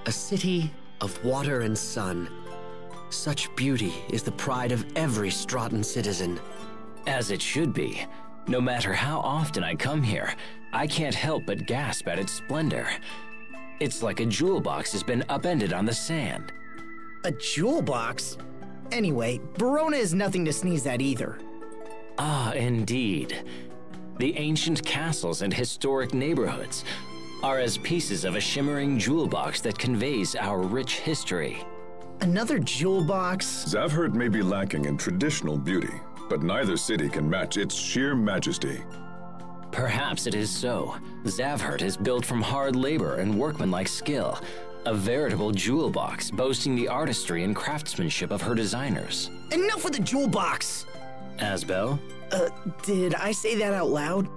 A city of water and sun. Such beauty is the pride of every Strahtan citizen. As it should be. No matter how often I come here, I can't help but gasp at its splendor. It's like a jewel box has been upended on the sand. A jewel box? Anyway, Verona is nothing to sneeze at either. Ah, indeed. The ancient castles and historic neighborhoods are as pieces of a shimmering jewel box that conveys our rich history. Another jewel box? Zavhert may be lacking in traditional beauty, but neither city can match its sheer majesty. Perhaps it is so. Zavhert is built from hard labor and workmanlike skill, a veritable jewel box boasting the artistry and craftsmanship of her designers. Enough with the jewel box! Asbel? Did I say that out loud?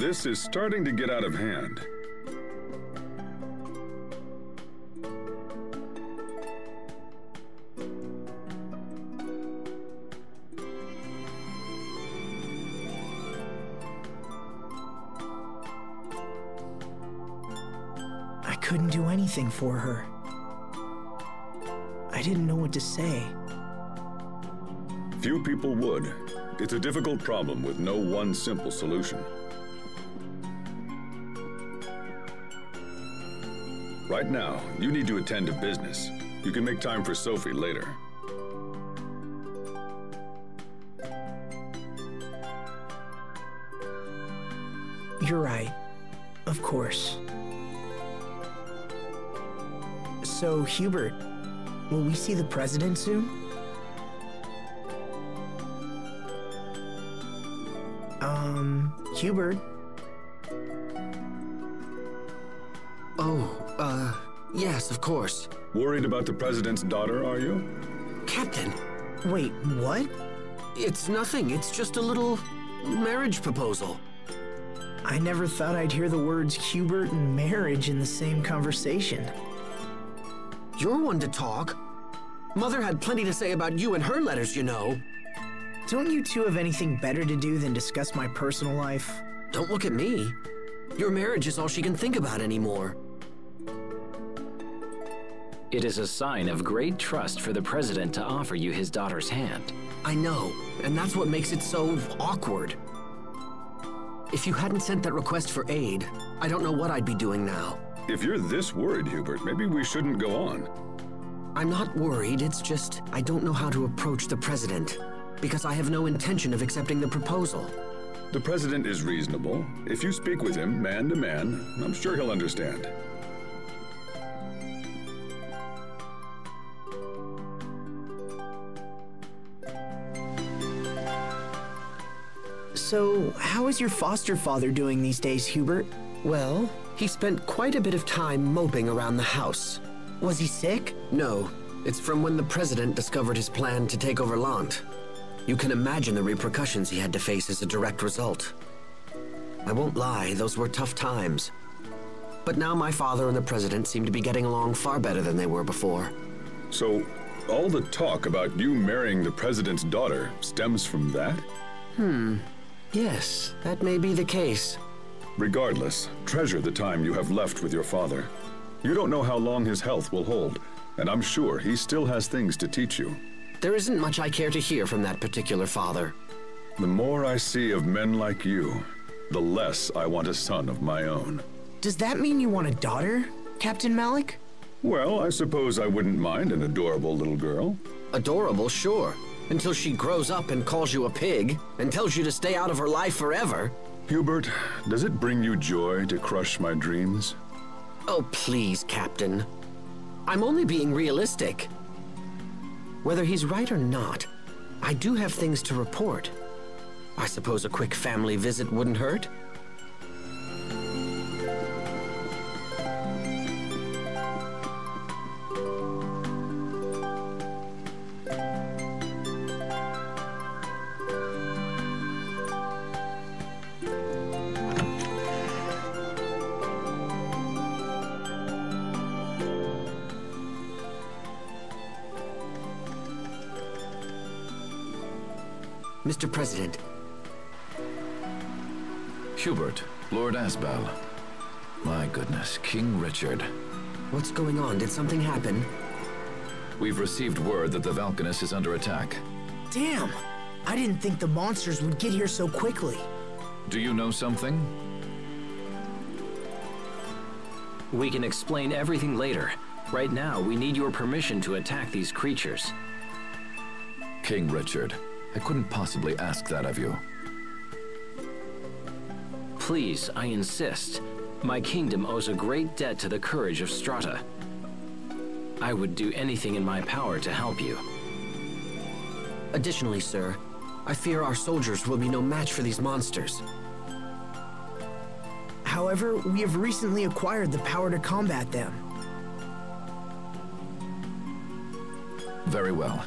This is starting to get out of hand. I couldn't do anything for her. I didn't know what to say. Few people would. It's a difficult problem with no one simple solution. Right now, you need to attend to business. You can make time for Sophie later. You're right. Of course. So, Hubert, will we see the president soon? Hubert? Yes, of course. Worried about the president's daughter, are you? Captain, Wait, what? it's nothing. It's just a little marriage proposal. I never thought I'd hear the words Hubert and marriage in the same conversation. You're one to talk. Mother had plenty to say about you in her letters, you know. Don't you two have anything better to do than discuss my personal life? Don't look at me. Your marriage is all she can think about anymore. It is a sign of great trust for the president to offer you his daughter's hand. I know, and that's what makes it so awkward. If you hadn't sent that request for aid, I don't know what I'd be doing now. If you're this worried, Hubert, maybe we shouldn't go on. I'm not worried, it's just I don't know how to approach the president, because I have no intention of accepting the proposal. The president is reasonable. If you speak with him, man to man, I'm sure he'll understand. So, how is your foster father doing these days, Hubert? Well, he spent quite a bit of time moping around the house. Was he sick? No, it's from when the president discovered his plan to take over Lant. You can imagine the repercussions he had to face as a direct result. I won't lie, those were tough times. But now my father and the president seem to be getting along far better than they were before. So, all the talk about you marrying the president's daughter stems from that? Yes, that may be the case. Regardless, treasure the time you have left with your father. You don't know how long his health will hold, and I'm sure he still has things to teach you. There isn't much I care to hear from that particular father. The more I see of men like you, the less I want a son of my own. Does that mean you want a daughter, Captain Malik? Well, I suppose I wouldn't mind an adorable little girl. Adorable, sure. Until she grows up and calls you a pig and tells you to stay out of her life forever. Hubert, does it bring you joy to crush my dreams? Oh, please, Captain. I'm only being realistic. Whether he's right or not, I do have things to report. I suppose a quick family visit wouldn't hurt? Mr. President. Hubert, Lord Asbel. My goodness, King Richard. What's going on? Did something happen? We've received word that the Valkanus is under attack. Damn! I didn't think the monsters would get here so quickly. Do you know something? We can explain everything later. Right now, we need your permission to attack these creatures. King Richard, I couldn't possibly ask that of you. Please, I insist. My kingdom owes a great debt to the courage of Strahta. I would do anything in my power to help you. Additionally, sir, I fear our soldiers will be no match for these monsters. However, we have recently acquired the power to combat them. Very well.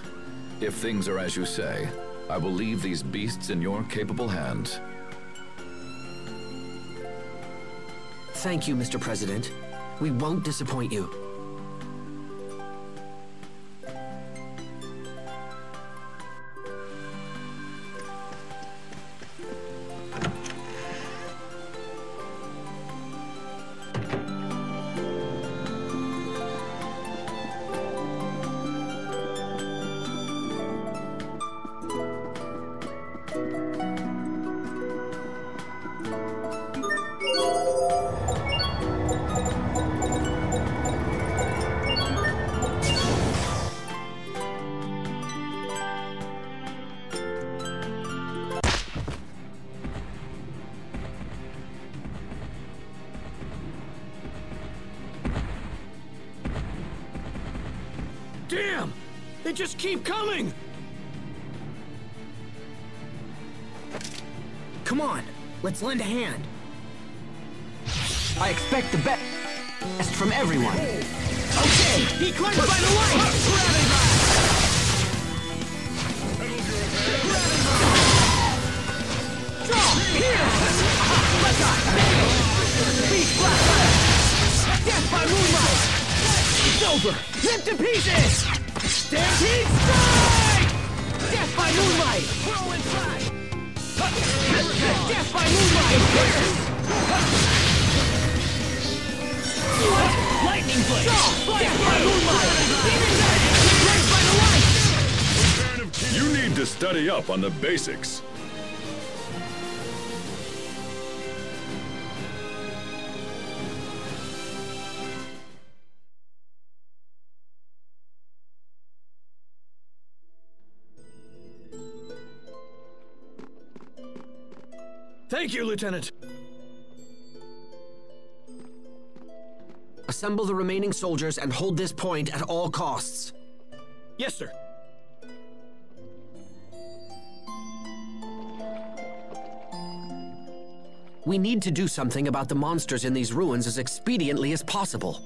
If things are as you say, I will leave these beasts in your capable hands. Thank you, Mr. President. We won't disappoint you. Damn! They just keep coming! Come on, let's lend a hand. I expect the best from everyone. Okay! He cleansed by the light! Draw! Here! Let's go! Beast blast! Death by moonlight! It's over! Rip to pieces! Stampede strike! Death by moonlight! Whirlwind strike! Death by moonlight! Lightning blade! Death by moonlight! Cleansed by the light! You need to study up on the basics. Thank you, Lieutenant. Assemble the remaining soldiers and hold this point at all costs. Yes, sir. We need to do something about the monsters in these ruins as expediently as possible.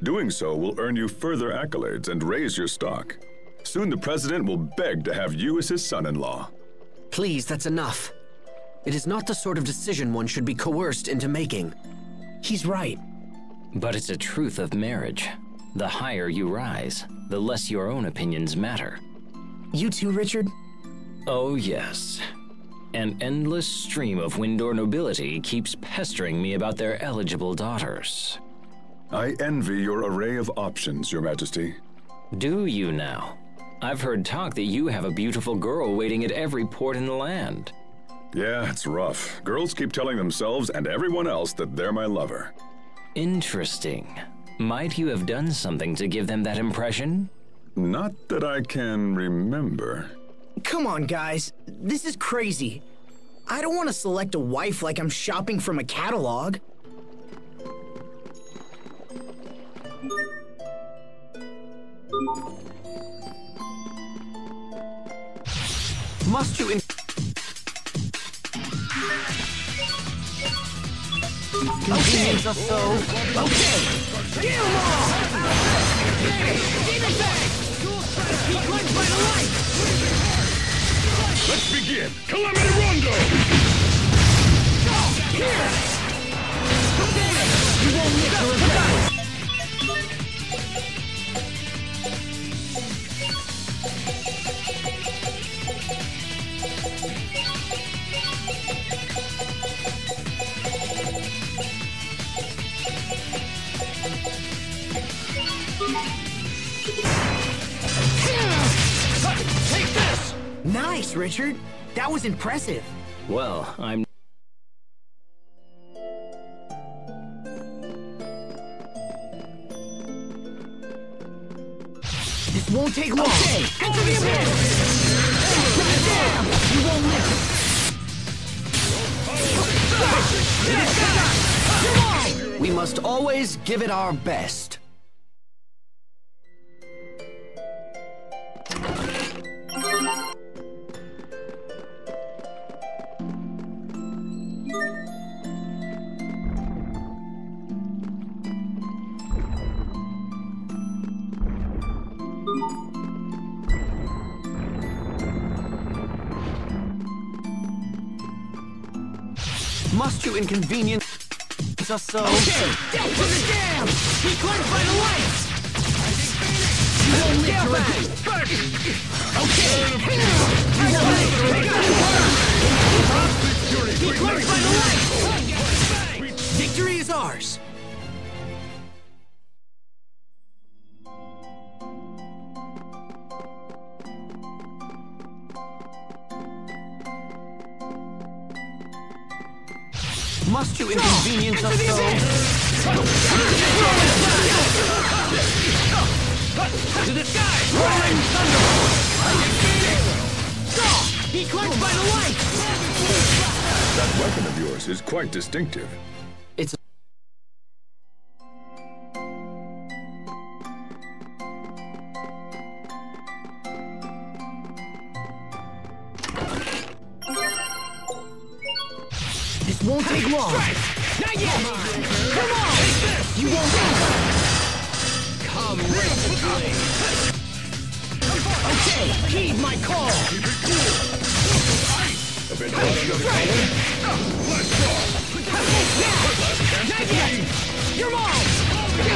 Doing so will earn you further accolades and raise your stock. Soon the President will beg to have you as his son-in-law. Please, that's enough. It is not the sort of decision one should be coerced into making. He's right. But it's a truth of marriage. The higher you rise, the less your own opinions matter. You too, Richard? Oh, yes. An endless stream of Windor nobility keeps pestering me about their eligible daughters. I envy your array of options, Your Majesty. Do you now? I've heard talk that you have a beautiful girl waiting at every port in the land. Yeah, it's rough. Girls keep telling themselves and everyone else that they're my lover. Interesting. Might you have done something to give them that impression? Not that I can remember. Come on, guys. This is crazy. I don't want to select a wife like I'm shopping from a catalog. Must you convenience us so? Okay! Get 'em all! Demon Bang! He cleansed by the light! Let's begin! Calamity Rondo! Here! You won't live to regret it! Take this! Nice, Richard. That was impressive. Well, I'm... This won't take long. Okay, enter the abyss! Damn! You won't live. We must always give it our best. Must you inconvenience us so? Okay, death to the damned! He cleansed by the light! You won't live to regret it. Okay! He cleansed by the light! Victory is ours! Must you inconvenience us so? To the sky! Rolling thunderbolt! He cleansed by the light! That weapon of yours is quite distinctive. It's This won't take long. Not yet! Come on! You won't live. Come with the blade! Okay, heed my call. A bit harder than Not yet! You're mine! You're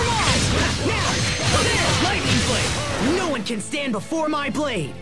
mine! Now! Lightning blade! No one can stand before my blade!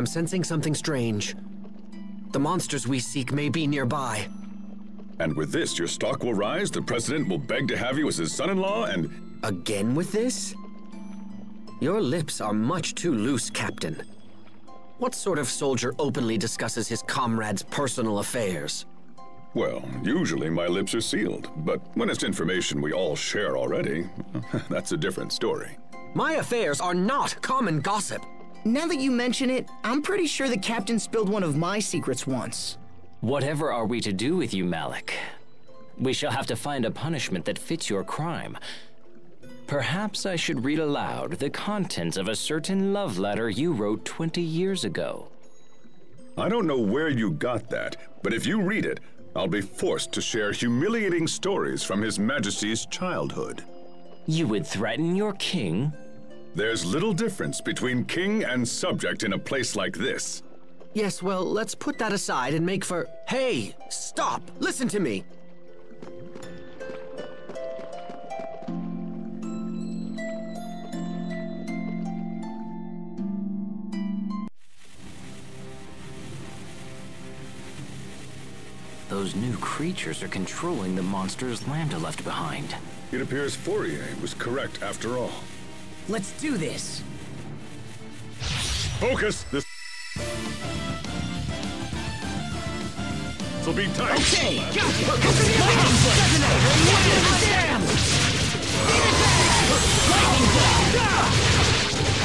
I'm sensing something strange. The monsters we seek may be nearby. And with this, your stock will rise, the president will beg to have you as his son-in-law, and... Again with this? Your lips are much too loose, Captain. What sort of soldier openly discusses his comrades' personal affairs? Well, usually my lips are sealed, but when it's information we all share already, that's a different story. My affairs are not common gossip. Now that you mention it, I'm pretty sure the captain spilled one of my secrets once. Whatever are we to do with you, Malik? We shall have to find a punishment that fits your crime. Perhaps I should read aloud the contents of a certain love letter you wrote 20 years ago. I don't know where you got that, but if you read it, I'll be forced to share humiliating stories from His Majesty's childhood. You would threaten your king? There's little difference between king and subject in a place like this. Yes, well, let's put that aside and make for... Hey, stop! Listen to me! Those new creatures are controlling the monsters Lambda left behind. It appears Fourier was correct after all. Let's do this. Focus! This will be tight. Okay, gotcha!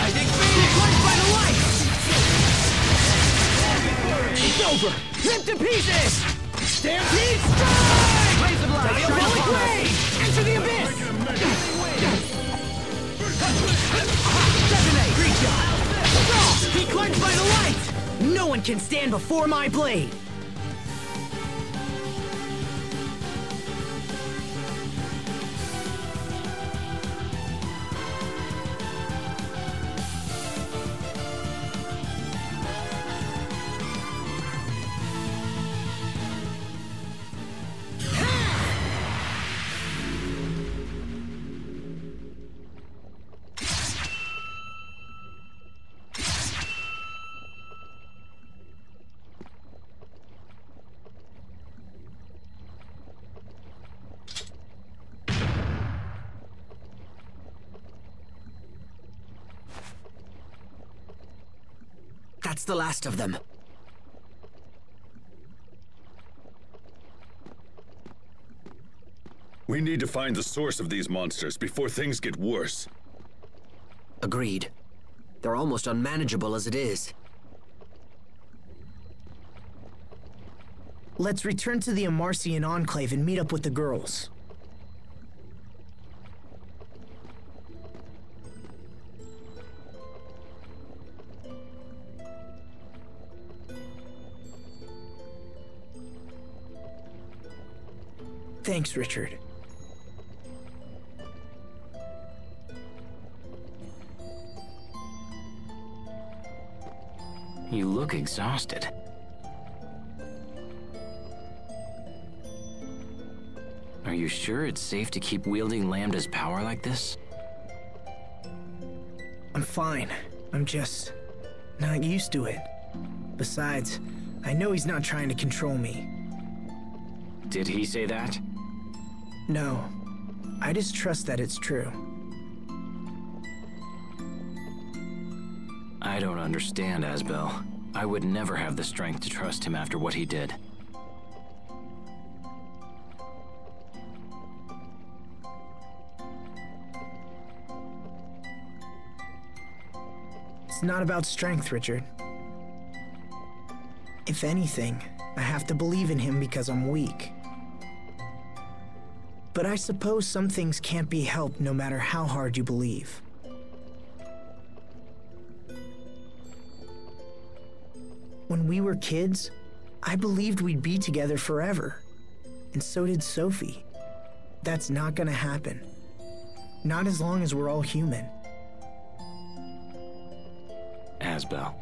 I think Phoenix went by the lights! It's over! Rip to pieces! Stampede strike! Razor blade! Diabolic Blade! Enter the abyss! Detonate! Reach out! He cleansed by the light! No one can stand before my blade! That's the last of them. We need to find the source of these monsters before things get worse. Agreed. They're almost unmanageable as it is. Let's return to the Amarcian Enclave and meet up with the girls. Thanks, Richard. You look exhausted. Are you sure it's safe to keep wielding Lambda's power like this? I'm fine. I'm just not used to it. Besides, I know he's not trying to control me. Did he say that? No, I just trust that it's true. I don't understand, Asbel. I would never have the strength to trust him after what he did. It's not about strength, Richard. If anything, I have to believe in him because I'm weak. But I suppose some things can't be helped no matter how hard you believe. When we were kids, I believed we'd be together forever. And so did Sophie. That's not gonna happen. Not as long as we're all human. Asbel.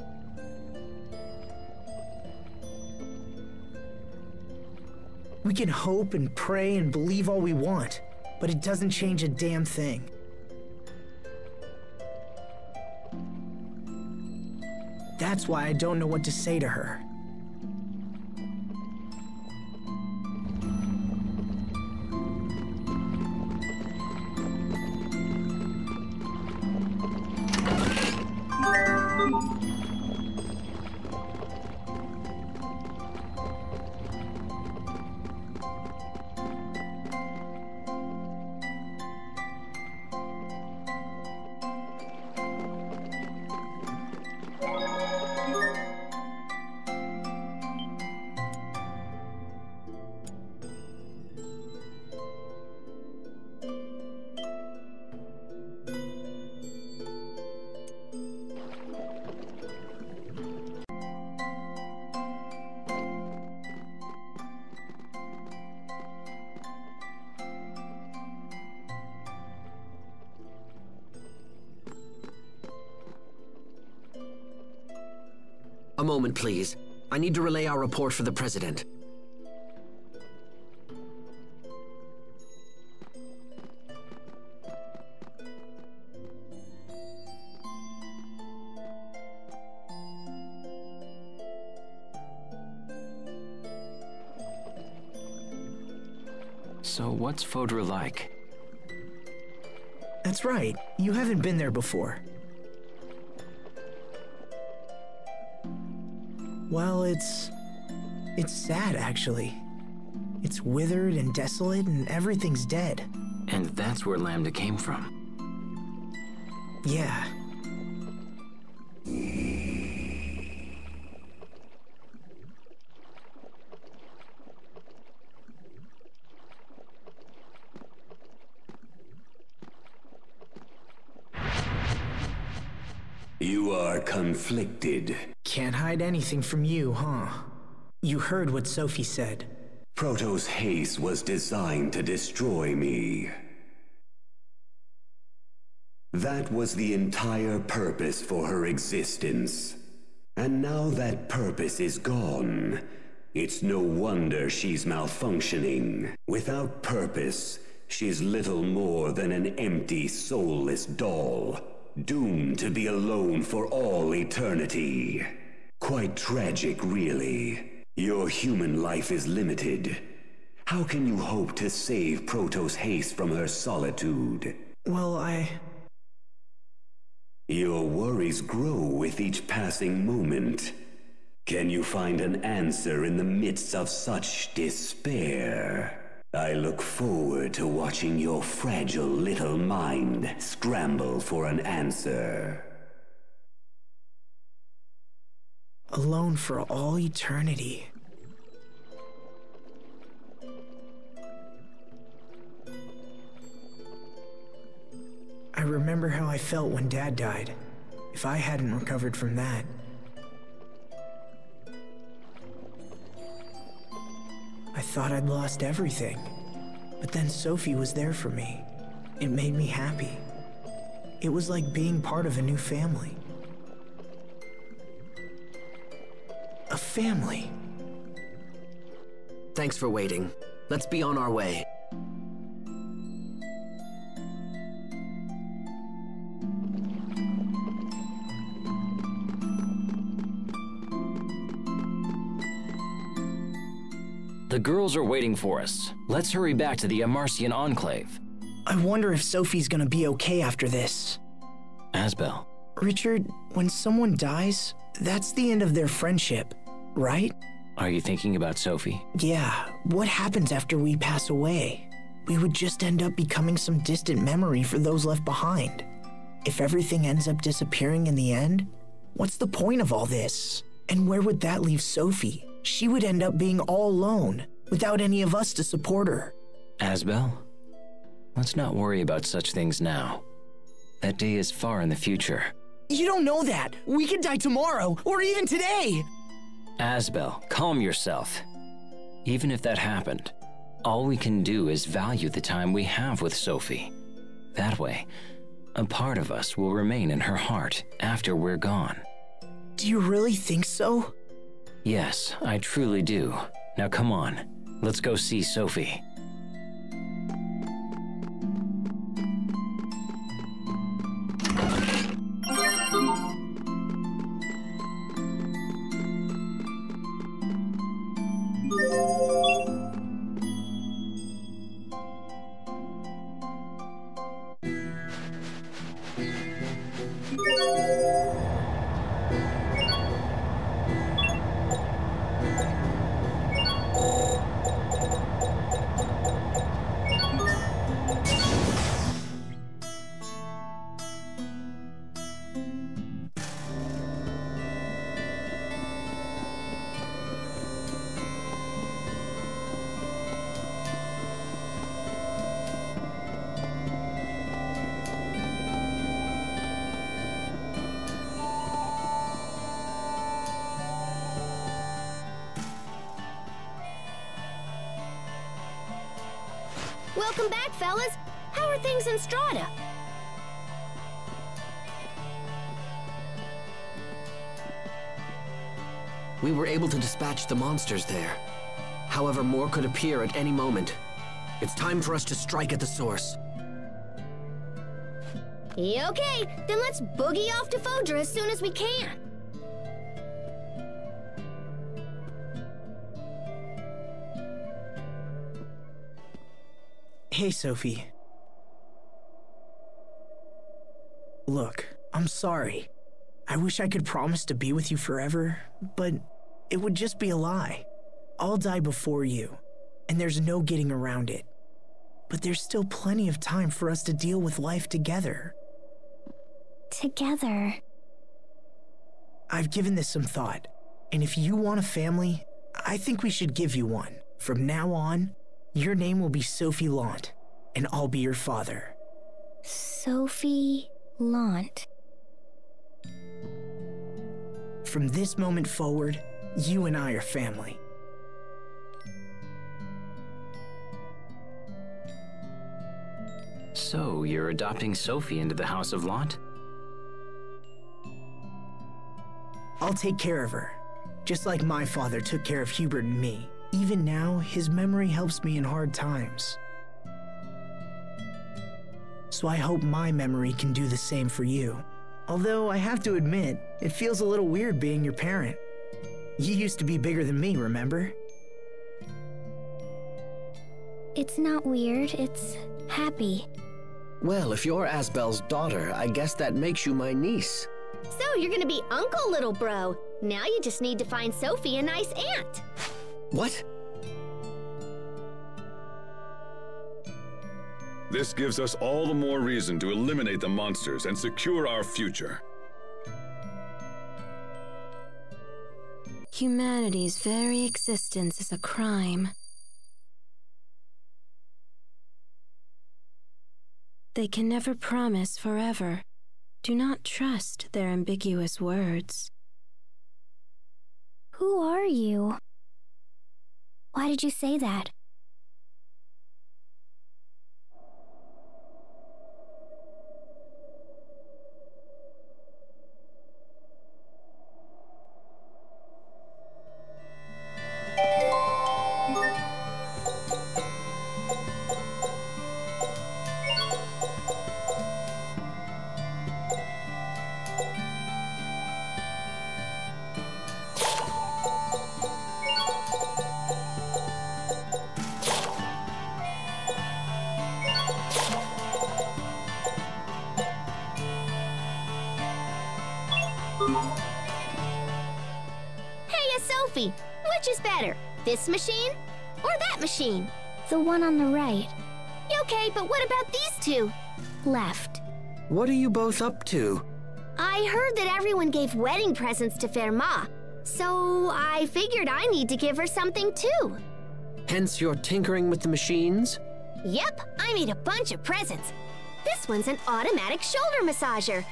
We can hope and pray and believe all we want, but it doesn't change a damn thing. That's why I don't know what to say to her. A moment, please. I need to relay our report for the President. So what's Fodra like? That's right. You haven't been there before. Well, it's sad, actually. It's withered and desolate, and everything's dead. And that's where Lambda came from. Yeah. You are conflicted. Can't hide anything from you, huh? You heard what Sophie said. Protoss haste was designed to destroy me. That was the entire purpose for her existence. And now that purpose is gone, it's no wonder she's malfunctioning. Without purpose, she's little more than an empty, soulless doll, doomed to be alone for all eternity. Quite tragic, really. Your human life is limited. How can you hope to save Protoss haste from her solitude? Well, Your worries grow with each passing moment. Can you find an answer in the midst of such despair? I look forward to watching your fragile little mind scramble for an answer. alone for all eternity. I remember how I felt when Dad died. If I hadn't recovered from that. I thought I'd lost everything. But then Sophie was there for me. It made me happy. It was like being part of a new family. A family. Thanks for waiting. Let's be on our way. The girls are waiting for us. Let's hurry back to the Amarcian Enclave. I wonder if Sophie's gonna be okay after this. Asbel. Richard, when someone dies, that's the end of their friendship, right? Are you thinking about Sophie? Yeah, what happens after we pass away? We would just end up becoming some distant memory for those left behind. If everything ends up disappearing in the end, what's the point of all this? And where would that leave Sophie? She would end up being all alone, without any of us to support her. Asbel, let's not worry about such things now. That day is far in the future. You don't know that! We could die tomorrow, or even today! Asbel, calm yourself. Even if that happened, all we can do is value the time we have with Sophie. That way, a part of us will remain in her heart after we're gone. Do you really think so? Yes, I truly do. Now come on, let's go see Sophie. Welcome back, fellas. How are things in Strahta? We were able to dispatch the monsters there. However, more could appear at any moment. It's time for us to strike at the source. Okay, then let's boogie off to Fodra as soon as we can. Hey, Sophie. Look, I'm sorry. I wish I could promise to be with you forever, but it would just be a lie. I'll die before you, and there's no getting around it. But there's still plenty of time for us to deal with life together. Together? I've given this some thought, and if you want a family, I think we should give you one. From now on, your name will be Sophie Lant, and I'll be your father. Sophie Lant. From this moment forward, you and I are family. So, you're adopting Sophie into the House of Lant? I'll take care of her, just like my father took care of Hubert and me. Even now, his memory helps me in hard times. So I hope my memory can do the same for you. Although I have to admit, it feels a little weird being your parent. You used to be bigger than me, remember? It's not weird, it's happy. Well, if you're Asbel's daughter, I guess that makes you my niece. So you're gonna be Uncle Little Bro. Now you just need to find Sophie a nice aunt. What? This gives us all the more reason to eliminate the monsters and secure our future. Humanity's very existence is a crime. They can never promise forever. Do not trust their ambiguous words. Who are you? Why did you say that? Sophie, which is better, this machine or that machine? The one on the right. Okay, but what about these two? Left. What are you both up to? I heard that everyone gave wedding presents to Fermat, so I figured I need to give her something too. Hence you're tinkering with the machines? Yep, I made a bunch of presents. This one's an automatic shoulder massager.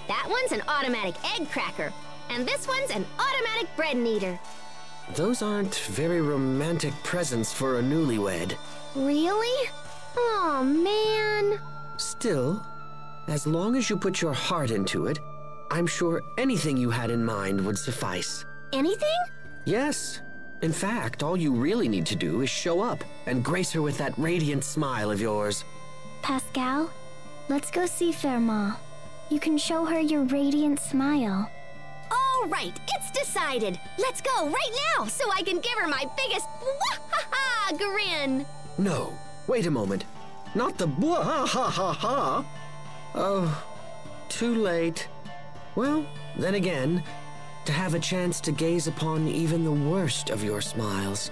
That one's an automatic egg cracker. And this one's an automatic bread kneader. Those aren't very romantic presents for a newlywed. Really? Aw, man. Still, as long as you put your heart into it, I'm sure anything you had in mind would suffice. Anything? Yes. In fact, all you really need to do is show up and grace her with that radiant smile of yours. Pascal, let's go see Fermat. You can show her your radiant smile. All right, it's decided. Let's go right now so I can give her my biggest wah-ha-ha grin. No, wait a moment. Not the wah-ha-ha-ha. Oh, too late. Well, then again, to have a chance to gaze upon even the worst of your smiles.